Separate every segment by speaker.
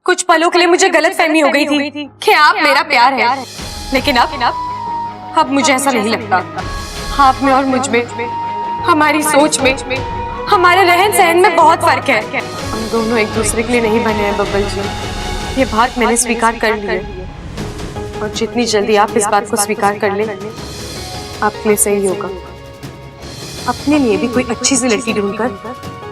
Speaker 1: कुछ पलों के लिए मुझे गलतफहमी हो गई थी कि आप मेरा प्यार है, लेकिन अब मुझे ऐसा नहीं लगता। आप में और मुझ में, हमारी सोच में, हमारे रहन सहन में बहुत फर्क है। हम दोनों एक दूसरे के लिए नहीं बने हैं बब्बल जी। ये बात मैंने स्वीकार कर ली है, और जितनी जल्दी आप इस बात को स्वीकार कर ले, आपके लिए सही होगा। अपने लिए भी कोई अच्छी सी लड़की ढूंढकर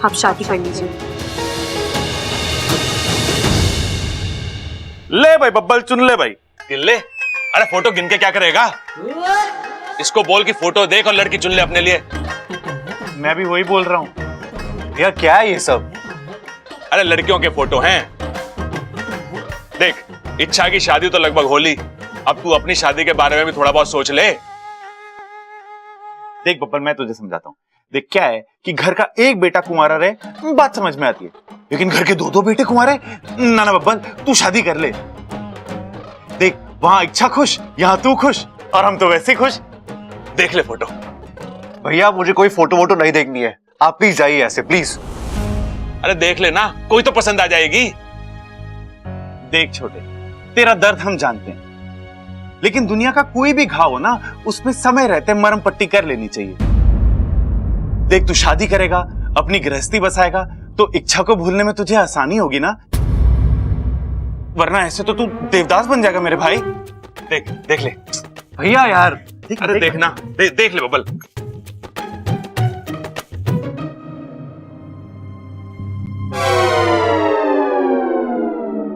Speaker 1: आप शादी कर लीजिए।
Speaker 2: ले भाई बब्बल, चुन ले भाई। ले, अरे फोटो गिन के क्या करेगा? इसको बोल कि फोटो देख और लड़की चुन ले अपने लिए।
Speaker 3: मैं भी वही बोल रहा हूँ भैया, क्या है ये सब?
Speaker 2: अरे लड़कियों के फोटो हैं। देख, इच्छा की शादी तो लगभग हो ली, अब तू अपनी शादी के बारे में भी थोड़ा बहुत सोच ले।
Speaker 3: देख बब्बल, मैं तुझे समझाता हूँ। देख, क्या है कि घर का एक बेटा कुंवारा रहे, बात समझ में आती है, लेकिन घर के दो बेटे कुंवारे, ना बब्बल, तू शादी कर ले। देख, वहां इच्छा खुश, यहाँ तू खुश, और हम तो वैसे खुश।
Speaker 2: देख ले फोटो।
Speaker 4: भैया मुझे कोई फोटो वोटो नहीं देखनी है, आप प्लीज जाइए ऐसे, प्लीज।
Speaker 2: अरे देख ले ना, कोई तो पसंद आ जाएगी।
Speaker 3: देख छोटे, तेरा दर्द हम जानते हैं, लेकिन दुनिया का कोई भी घाव हो ना, उसमें समय रहते मरहम पट्टी कर लेनी चाहिए। देख, तू शादी करेगा, अपनी गृहस्थी बसाएगा, तो इच्छा को भूलने में तुझे आसानी होगी ना, वरना ऐसे तो तू देवदास बन जाएगा मेरे भाई।
Speaker 2: देख ले
Speaker 3: भैया यार,
Speaker 2: अरे देखना, देख ले बब्बल।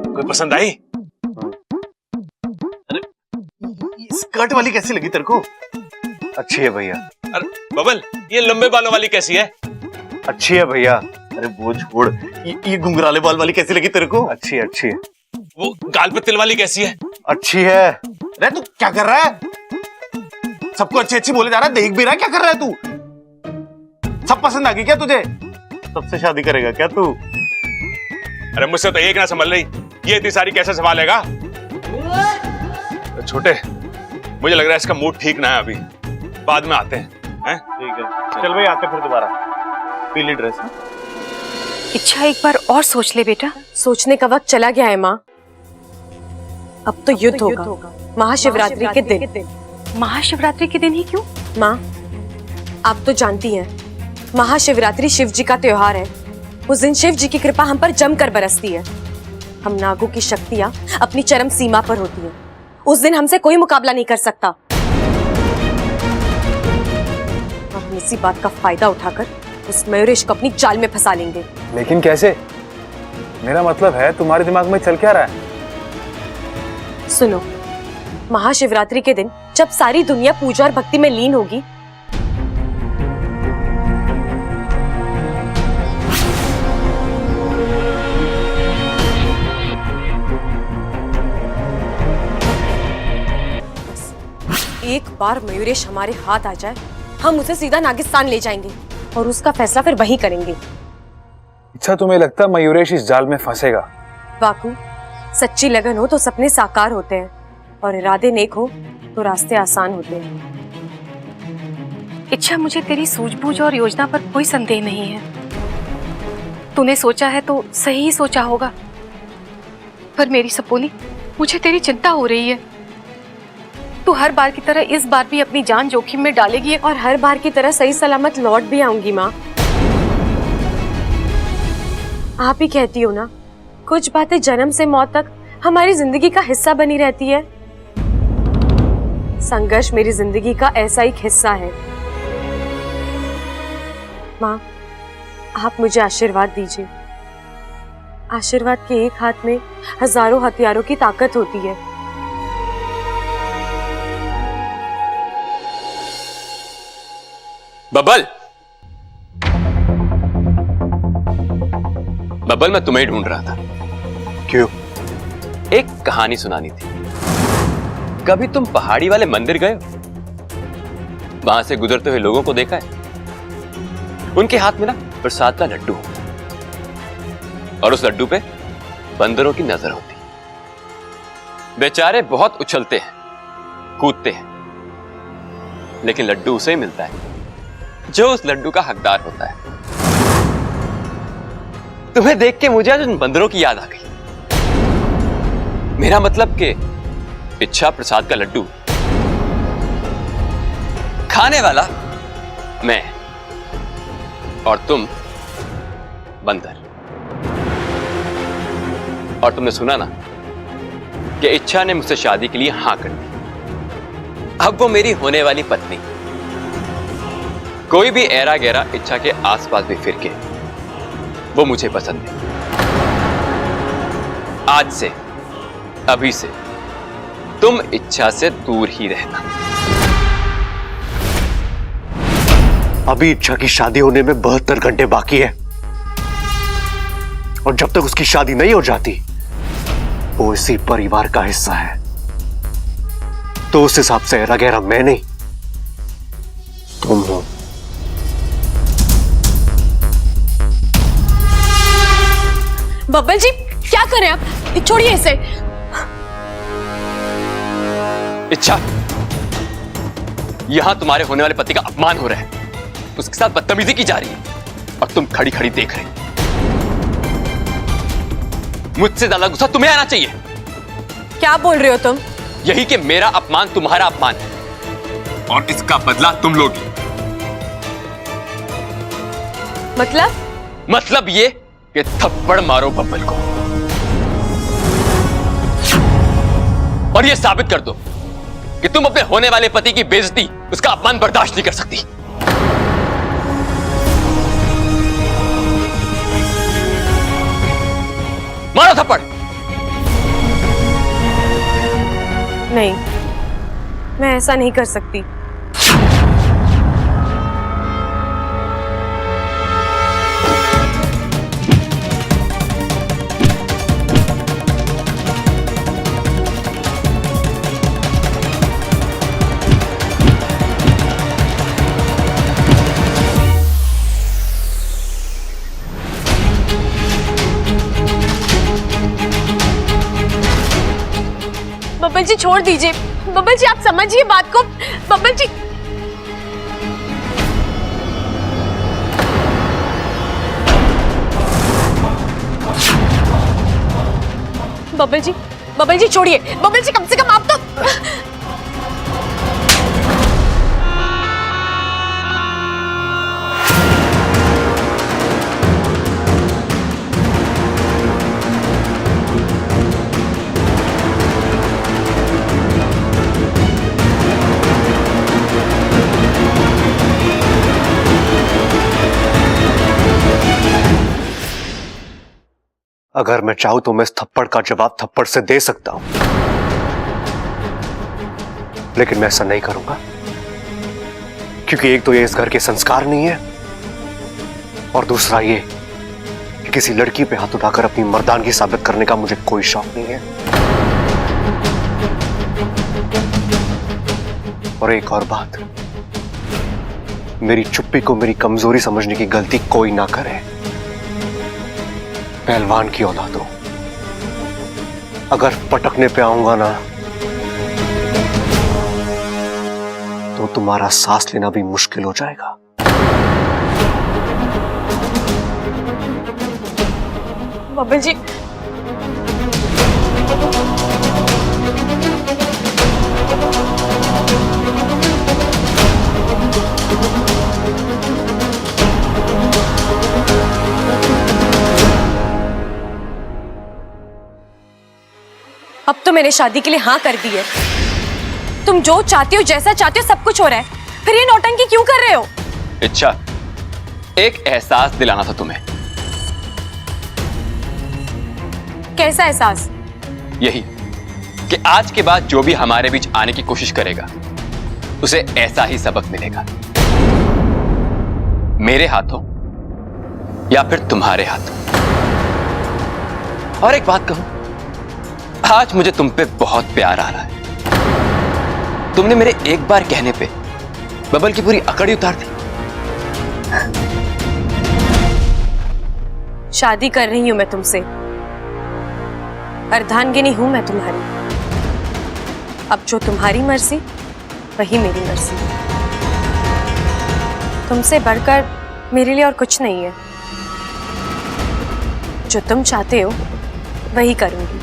Speaker 2: कोई पसंद आई?
Speaker 3: अरे स्कर्ट वाली कैसी लगी तेरे को?
Speaker 4: अच्छी है भैया।
Speaker 2: अरे बब्बल, ये लंबे बालों वाली कैसी है?
Speaker 4: अच्छी है भैया।
Speaker 3: अरे वो छोड़, ये घुंघराले बाल वाली कैसी लगी तेरे को?
Speaker 4: अच्छी है, अच्छी है।
Speaker 2: वो गाल पे तिल वाली कैसी है?
Speaker 4: अच्छी है।
Speaker 3: अरे तू क्या कर रहा है? सबको अच्छी अच्छी बोले जा रहा है, देख भी रहा है, क्या कर रहा है तू? सब पसंद आ गई क्या तुझे? सबसे शादी करेगा क्या तू?
Speaker 2: अरे मुझसे तो एक ना संभल रही, ये इतनी सारी कैसे संभालेगा? छोटे, मुझे लग रहा है इसका मूड ठीक ना है अभी, बाद में आते हैं।
Speaker 3: ठीक है, चल भाई, आते फिर दोबारा। पीली ड्रेस है।
Speaker 1: इच्छा, एक बार और सोच ले बेटा। सोचने का वक्त चला गया है माँ। अब तो युद्ध होगा महाशिवरात्रि के दिन। महाशिवरात्रि के दिन ही क्यों माँ? आप तो जानती हैं, महाशिवरात्रि शिव जी का त्योहार है। उस दिन शिव जी की कृपा हम पर जमकर बरसती है। हम नागों की शक्तियां अपनी चरम सीमा पर होती हैं। उस दिन हमसे कोई मुकाबला नहीं कर सकता। हम इसी बात का फायदा उठाकर उस मयूरेश को अपनी जाल में फंसा लेंगे।
Speaker 4: लेकिन कैसे? मेरा मतलब है, तुम्हारे दिमाग में चल क्या रहा है?
Speaker 1: सुनो, महाशिवरात्रि के दिन जब सारी दुनिया पूजा और भक्ति में लीन होगी, एक बार मयूरेश हमारे हाथ आ जाए, हम उसे सीधा नागिस्तान ले जाएंगे और उसका फैसला फिर वही करेंगे।
Speaker 4: अच्छा, तुम्हें लगता है मयूरेश इस जाल में फंसेगा?
Speaker 1: वाकू, सच्ची लगन हो तो सपने साकार होते हैं, और इरादे नेक हो तो रास्ते आसान होते हैं। इच्छा, मुझे तेरी सूझबूझ और योजना पर कोई संदेह नहीं है। तूने सोचा है तो सही ही सोचा होगा, पर मेरी सपोनी, मुझे तेरी चिंता हो रही है। तू हर बार की तरह इस बार भी अपनी जान जोखिम में डालेगी, और हर बार की तरह सही सलामत लौट भी आऊंगी माँ। आप ही कहती हो ना, कुछ बातें जन्म से मौत तक हमारी जिंदगी का हिस्सा बनी रहती है। संघर्ष मेरी जिंदगी का ऐसा एक हिस्सा है। माँ, आप मुझे आशीर्वाद दीजिए। आशीर्वाद के एक हाथ में हजारों हथियारों की ताकत होती है।
Speaker 5: बब्बल, बब्बल, मैं तुम्हें ढूंढ रहा था।
Speaker 4: क्यों?
Speaker 5: एक कहानी सुनानी थी। कभी तुम पहाड़ी वाले मंदिर गए हो? वहां से गुजरते हुए लोगों को देखा है? उनके हाथ में ना प्रसाद का लड्डू होता है, और उस लड्डू पे बंदरों की नजर होती है। बेचारे बहुत उछलते हैं, कूदते हैं, लेकिन लड्डू उसे ही मिलता है जो उस लड्डू का हकदार होता है। तुम्हें देख के मुझे आज उन बंदरों की याद आ गई। मेरा मतलब कि इच्छा प्रसाद का लड्डू खाने वाला मैं और तुम बंदर। और तुमने सुना ना कि इच्छा ने मुझसे शादी के लिए हां कर दी। अब वो मेरी होने वाली पत्नी। कोई भी ऐरा गैरा इच्छा के आसपास भी फिर के वो मुझे पसंद है। आज से, अभी से तुम इच्छा से दूर ही रहना।
Speaker 4: अभी इच्छा की शादी होने में 72 घंटे बाकी है, और जब तक उसकी शादी नहीं हो जाती वो इसी परिवार का हिस्सा है। तो उस हिसाब से रगेरा मैं नहीं, तुम हो।
Speaker 1: बब्बल जी क्या कर रहे हैं आप? छोड़िए इसे।
Speaker 5: इच्छा, यहां तुम्हारे होने वाले पति का अपमान हो रहा है, उसके साथ बदतमीजी की जा रही है और तुम खड़ी खड़ी देख रहे हो। मुझसे ज्यादा गुस्सा तुम्हें आना चाहिए।
Speaker 1: क्या बोल रहे हो तुम?
Speaker 5: यही कि मेरा अपमान तुम्हारा अपमान है और इसका बदला तुम लोगी। मतलब ये कि थप्पड़ मारो बब्बल को और ये साबित कर दो कि तुम अपने होने वाले पति की बेइज्जती, उसका अपमान बर्दाश्त नहीं कर सकती। मारो थप्पड़।
Speaker 1: नहीं, मैं ऐसा नहीं कर सकती। बब्बल जी छोड़ दीजिए। बब्बल जी आप समझिए बात को। बब्बल जी बब्बल जी छोड़िए। बब्बल जी कम से कम आप तो।
Speaker 4: अगर मैं चाहूं तो मैं इस थप्पड़ का जवाब थप्पड़ से दे सकता हूं, लेकिन मैं ऐसा नहीं करूंगा, क्योंकि एक तो ये इस घर के संस्कार नहीं है, और दूसरा ये कि किसी लड़की पे हाथ उठाकर अपनी मर्दानगी साबित करने का मुझे कोई शौक नहीं है। और एक और बात, मेरी चुप्पी को मेरी कमजोरी समझने की गलती कोई ना करे। पहलवान की औलाद हो, अगर पटकने पे आऊंगा ना तो तुम्हारा सांस लेना भी मुश्किल हो जाएगा।
Speaker 1: बब्बल जी अब तो मैंने शादी के लिए हाँ कर दी है। तुम जो चाहते हो, जैसा चाहते हो, सब कुछ हो रहा है, फिर ये नौटंकी क्यों कर रहे हो?
Speaker 5: इच्छा, एक एहसास दिलाना था तुम्हें।
Speaker 1: कैसा एहसास?
Speaker 5: यही कि आज के बाद जो भी हमारे बीच आने की कोशिश करेगा उसे ऐसा ही सबक मिलेगा, मेरे हाथों या फिर तुम्हारे हाथों। और एक बात कहूं, आज मुझे तुम पे बहुत प्यार आ रहा है। तुमने मेरे एक बार कहने पे बबल की पूरी अकड़ ही उतार दी।
Speaker 1: शादी कर रही हूं मैं तुमसे, अर्धांगिनी हूं मैं तुम्हारी। अब जो तुम्हारी मर्जी वही मेरी मर्जी। तुमसे बढ़कर मेरे लिए और कुछ नहीं है। जो तुम चाहते हो वही करूंगी।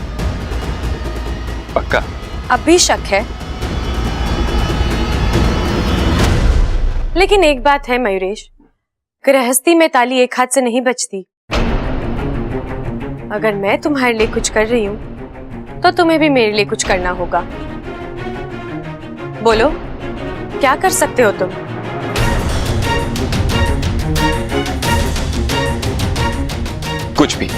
Speaker 5: पक्का?
Speaker 1: अब भी शक है, लेकिन एक बात है मयूरेश, गृहस्थी में ताली एक हाथ से नहीं बजती। अगर मैं तुम्हारे लिए कुछ कर रही हूं तो तुम्हें भी मेरे लिए कुछ करना होगा। बोलो, क्या कर सकते हो तुम?
Speaker 5: कुछ भी।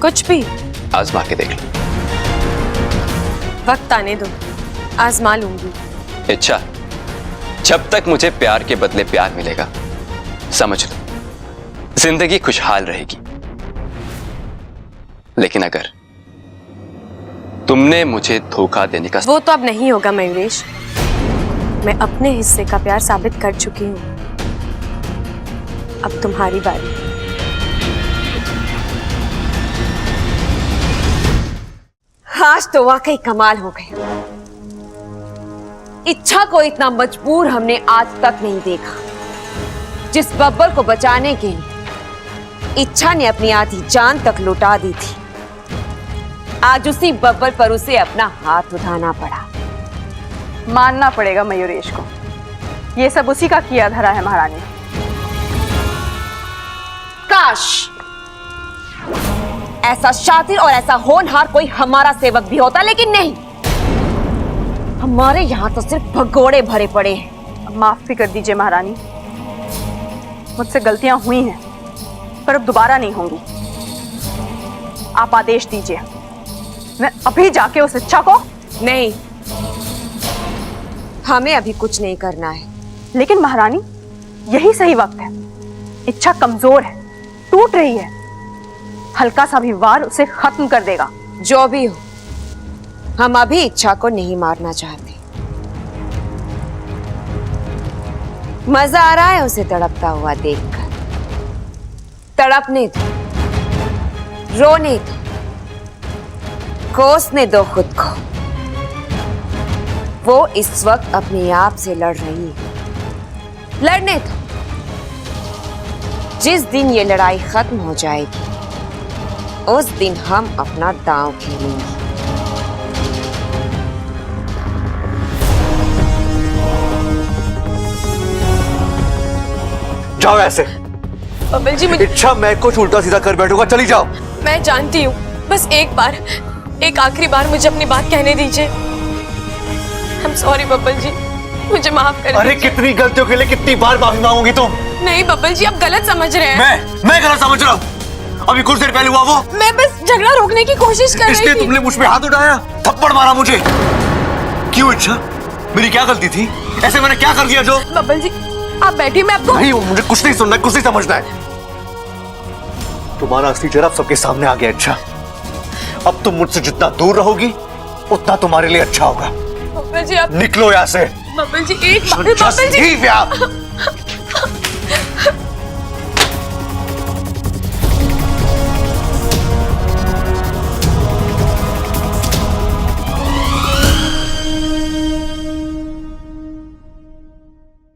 Speaker 1: कुछ भी?
Speaker 5: आजमा के देख लो।
Speaker 1: वक्त आने दो, आजमा लूंगी।
Speaker 5: इच्छा, जब तक मुझे प्यार के बदले प्यार मिलेगा, समझ लो जिंदगी खुशहाल रहेगी। लेकिन अगर तुमने मुझे धोखा देने का...
Speaker 1: वो तो अब नहीं होगा मयूरेश, मैं अपने हिस्से का प्यार साबित कर चुकी हूं। अब तुम्हारी बारी।
Speaker 6: आज तो वाकई कमाल हो गया। इच्छा को इतना मजबूर हमने आज तक नहीं देखा। जिस बब्बर को बचाने के लिए इच्छा ने अपनी आधी जान तक लुटा दी थी, आज उसी बब्बर पर उसे अपना हाथ उठाना पड़ा।
Speaker 7: मानना पड़ेगा मयूरेश को, ये सब उसी का किया धरा है महारानी।
Speaker 6: काश ऐसा शातिर और ऐसा होनहार कोई हमारा सेवक भी होता, लेकिन नहीं। हमारे यहाँ तो सिर्फ भगोड़े भरे पड़े हैं।
Speaker 7: माफ भी कर दीजिए महारानी, मुझसे गलतियां हुई हैं, पर अब दोबारा नहीं होंगी। आप आदेश दीजिए, मैं अभी जाके उस इच्छा को...
Speaker 6: नहीं, हमें अभी कुछ नहीं करना है।
Speaker 7: लेकिन महारानी, यही सही वक्त है। इच्छा कमजोर है, टूट रही है। हल्का सा भी वार उसे खत्म कर देगा।
Speaker 6: जो भी हो, हम अभी इच्छा को नहीं मारना चाहते। मजा आ रहा है उसे तड़पता हुआ देखकर। तड़पने दो, रोने दो, कोसने दो खुद को। वो इस वक्त अपने आप से लड़ रही है। लड़ने दो। जिस दिन ये लड़ाई खत्म हो जाएगी, उस दिन हम अपना दांव खेलेंगे।
Speaker 4: जाओ ऐसे।
Speaker 1: बब्बल जी, मुझे...
Speaker 4: इच्छा, मैं कुछ उल्टा सीधा कर बैठूंगा, चली जाओ।
Speaker 1: मैं जानती हूँ, बस एक बार, एक आखिरी बार मुझे अपनी बात कहने दीजिए। I'm sorry बब्बल जी, मुझे माफ कर
Speaker 4: अरे
Speaker 1: दीजिए।
Speaker 4: कितनी गलतियों के लिए कितनी बार माफी मांगोगी तुम?
Speaker 1: नहीं बब्बल जी, आप गलत समझ रहे हैं।
Speaker 4: मैं गलत समझ रहा हूँ? अभी कुछ देर पहले हुआ वो।
Speaker 1: मैं बस झगड़ा रोकने की कोशिश कर रही
Speaker 4: इसलिए
Speaker 1: थी।
Speaker 4: तुमने मुझ पे हाथ उठाया, थप्पड़ मारा मुझे। क्यों इच्छा? मेरी क्या गलती थी? ऐसे मैंने क्या कर दिया जो?
Speaker 1: बब्बल जी, आप बैठिए, मैं आपको...
Speaker 4: नहीं, मुझे कुछ नहीं सुनना, कुछ नहीं समझना है। तुम्हारा असली चेहरा सबके सामने आ गया इच्छा। अब तुम मुझसे जितना दूर रहोगी, उतना तुम्हारे लिए अच्छा होगा।
Speaker 1: बब्बल जी, आप...
Speaker 4: निकलो यहाँ से।
Speaker 1: बब्बल जी, एक बार... बब्बल जी,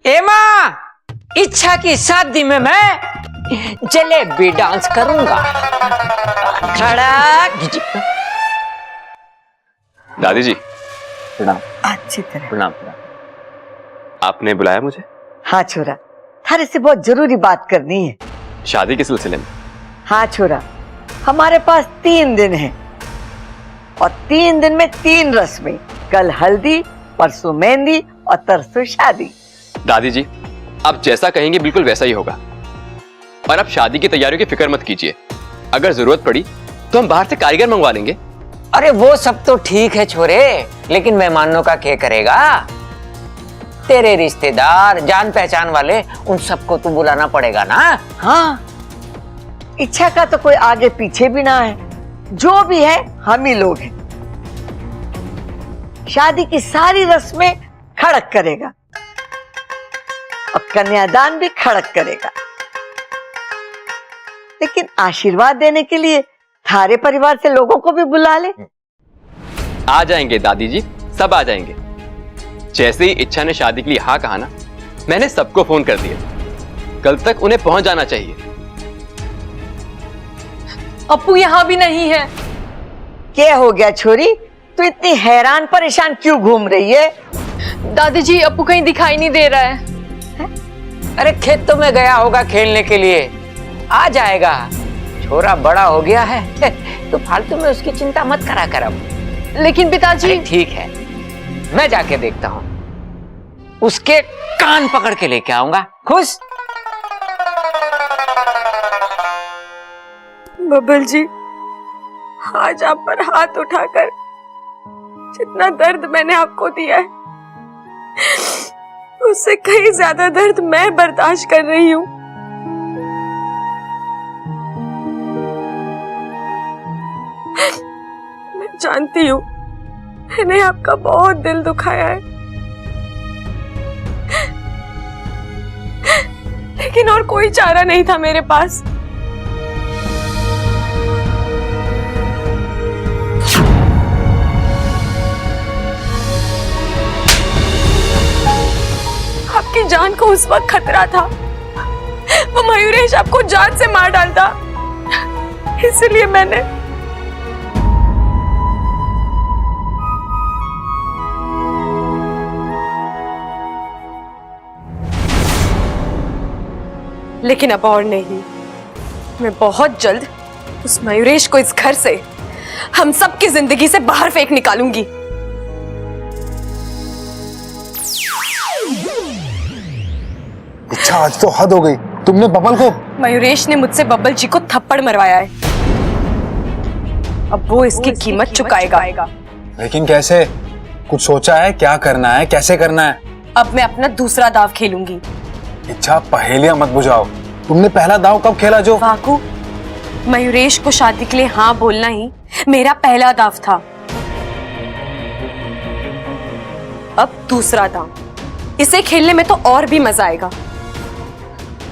Speaker 8: एमा, इच्छा की शादी में मैं जलेबी डांस करूंगा। खड़ा
Speaker 5: दादी जी,
Speaker 8: प्रणाम। अच्छी तरह
Speaker 5: प्रणाम। प्रणाम। आपने बुलाया मुझे?
Speaker 8: हाँ छोरा, थारे से बहुत जरूरी बात करनी है।
Speaker 5: शादी के सिलसिले में?
Speaker 8: हाँ छोरा, हमारे पास 3 दिन है और 3 दिन में 3 रस्में। कल हल्दी, परसों मेहंदी और तरसों शादी।
Speaker 5: दादी जी, आप जैसा कहेंगे बिल्कुल वैसा ही होगा। और आप शादी की तैयारियों की फिक्र मत कीजिए। अगर जरूरत पड़ी तो हम बाहर से कारीगर मंगवा लेंगे।
Speaker 8: अरे वो सब तो ठीक है छोरे, लेकिन मेहमानों का क्या करेगा? तेरे रिश्तेदार, जान पहचान वाले, उन सबको तो बुलाना पड़ेगा ना। हाँ, इच्छा का तो कोई आगे पीछे भी ना है। जो भी है हम ही लोग हैं। शादी की सारी रस्में खड़क करेगा और कन्यादान भी खड़क करेगा। लेकिन आशीर्वाद देने के लिए थारे परिवार से लोगों को भी बुला ले।
Speaker 5: आ जाएंगे दादी जी, सब आ जाएंगे। जैसे ही इच्छा ने शादी के लिए हाँ कहा ना, मैंने सबको फोन कर दिया। कल तक उन्हें पहुंच जाना चाहिए।
Speaker 1: अप्पू यहाँ भी नहीं है।
Speaker 8: क्या हो गया छोरी? तू इतनी हैरान परेशान क्यों घूम रही है?
Speaker 1: दादी जी, अपू कहीं दिखाई नहीं दे रहा है।
Speaker 8: अरे खेतों में गया होगा खेलने के लिए, आ जाएगा। छोरा बड़ा हो गया है, तू फालतू में उसकी चिंता मत करा कर अब।
Speaker 1: लेकिन पिताजी।
Speaker 8: ठीक है, मैं जाके देखता हूँ, उसके कान पकड़ के लेके आऊंगा। खुश?
Speaker 1: बब्बल जी, आज आप पर हाथ उठाकर जितना दर्द मैंने आपको दिया है, उससे कहीं ज्यादा दर्द मैं बर्दाश्त कर रही हूँ। मैं जानती हूँ मैंने आपका बहुत दिल दुखाया है, लेकिन और कोई चारा नहीं था मेरे पास। आपकी जान को उस वक्त खतरा था, वो मयूरेश आपको जान से मार डालता, इसलिए मैंने लेकिन अब और नहीं। मैं बहुत जल्द उस मयूरेश को इस घर से, हम सबकी जिंदगी से बाहर फेंक निकालूंगी।
Speaker 9: अच्छा, आज तो हद हो गई। तुमने बबल को?
Speaker 1: मयूरेश ने मुझसे बब्बल जी को थप्पड़ मरवाया है, अब वो इसकी कीमत चुकाएगा।
Speaker 9: लेकिन कैसे? कुछ सोचा है? क्या करना है, कैसे करना है?
Speaker 1: अब मैं अपना दूसरा दाव खेलूंगी।
Speaker 9: इच्छा, पहेलियां मत बुझाओ। तुमने पहला दाव कब खेला जो?
Speaker 1: वाकू, मयूरेश को शादी के लिए हाँ बोलना ही मेरा पहला दाव था। अब दूसरा दाव, इसे खेलने में तो और भी मजा आएगा।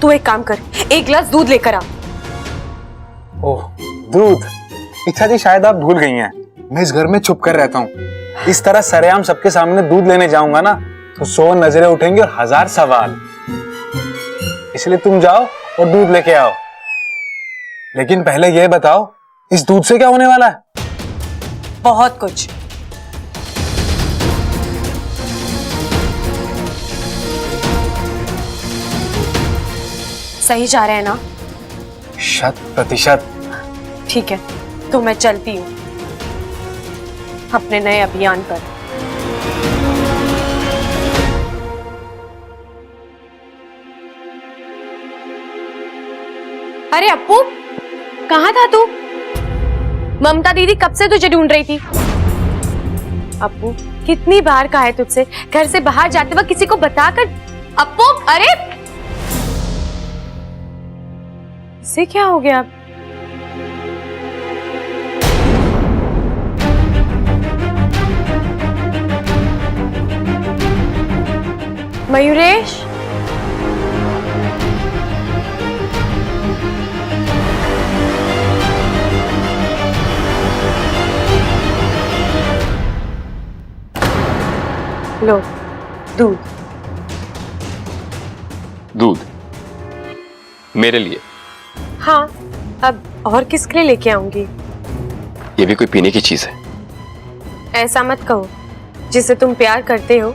Speaker 1: तू एक काम कर, एक गिलास दूध लेकर आ।
Speaker 9: ओह, दूध? इच्छा जी, शायद आप भूल गई हैं, मैं इस घर में छुप कर रहता हूँ। इस तरह सरेआम सबके सामने दूध लेने जाऊंगा ना तो 100 नजरें उठेंगी और 1000 सवाल। इसलिए तुम जाओ और दूध लेके आओ। लेकिन पहले यह बताओ, इस दूध से क्या होने वाला है?
Speaker 1: बहुत कुछ। सही जा रहे हैं ना?
Speaker 9: 100%।
Speaker 1: ठीक है, तो मैं चलती हूँ अपने नए अभियान पर। अरे अप्पू, कहाँ था तू? ममता दीदी कब से तुझे ढूंढ रही थी। अप्पू, कितनी बार कहा है तुझसे घर से बाहर जाते वक्त किसी को बताकर। अप्पू, अरे इसे क्या हो गया? मयूरेश, लो दूध।
Speaker 5: दूध मेरे लिए?
Speaker 1: हाँ, अब और किसके लिए लेके आऊंगी?
Speaker 5: ये भी कोई पीने की चीज है?
Speaker 1: ऐसा मत कहो, जिसे तुम प्यार करते हो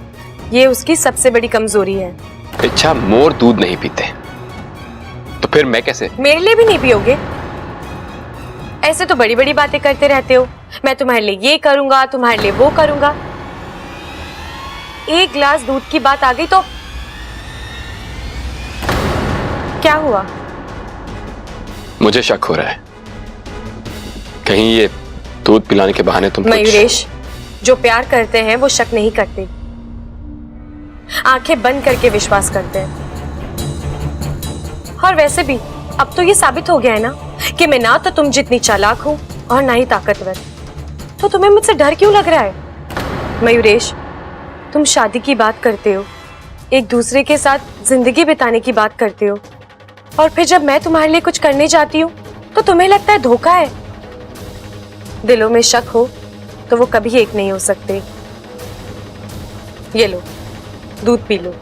Speaker 1: ये उसकी सबसे बड़ी कमजोरी है।
Speaker 5: अच्छा, मोर दूध नहीं पीते तो फिर मैं कैसे?
Speaker 1: मेरे लिए भी नहीं पियोगे? ऐसे तो बड़ी बड़ी बातें करते रहते हो, मैं तुम्हारे लिए ये करूंगा, तुम्हारे लिए वो करूंगा। एक गिलास दूध की बात आ गई तो क्या हुआ?
Speaker 5: मुझे शक हो रहा है, कहीं ये दूध पिलाने के बहाने तुम
Speaker 1: मयूरेश, जो प्यार करते हैं वो शक नहीं करते, आंखें बंद करके विश्वास करते हैं। और वैसे भी अब तो ये साबित हो गया है ना कि मैं ना तो तुम जितनी चालाक हूं और ना ही ताकतवर, तो तुम्हें मुझसे डर क्यों लग रहा है? मयूरेश, तुम शादी की बात करते हो, एक दूसरे के साथ जिंदगी बिताने की बात करते हो, और फिर जब मैं तुम्हारे लिए कुछ करने जाती हूँ तो तुम्हें लगता है धोखा है। दिलों में शक हो तो वो कभी एक नहीं हो सकते। ये लो, दूध पी लो।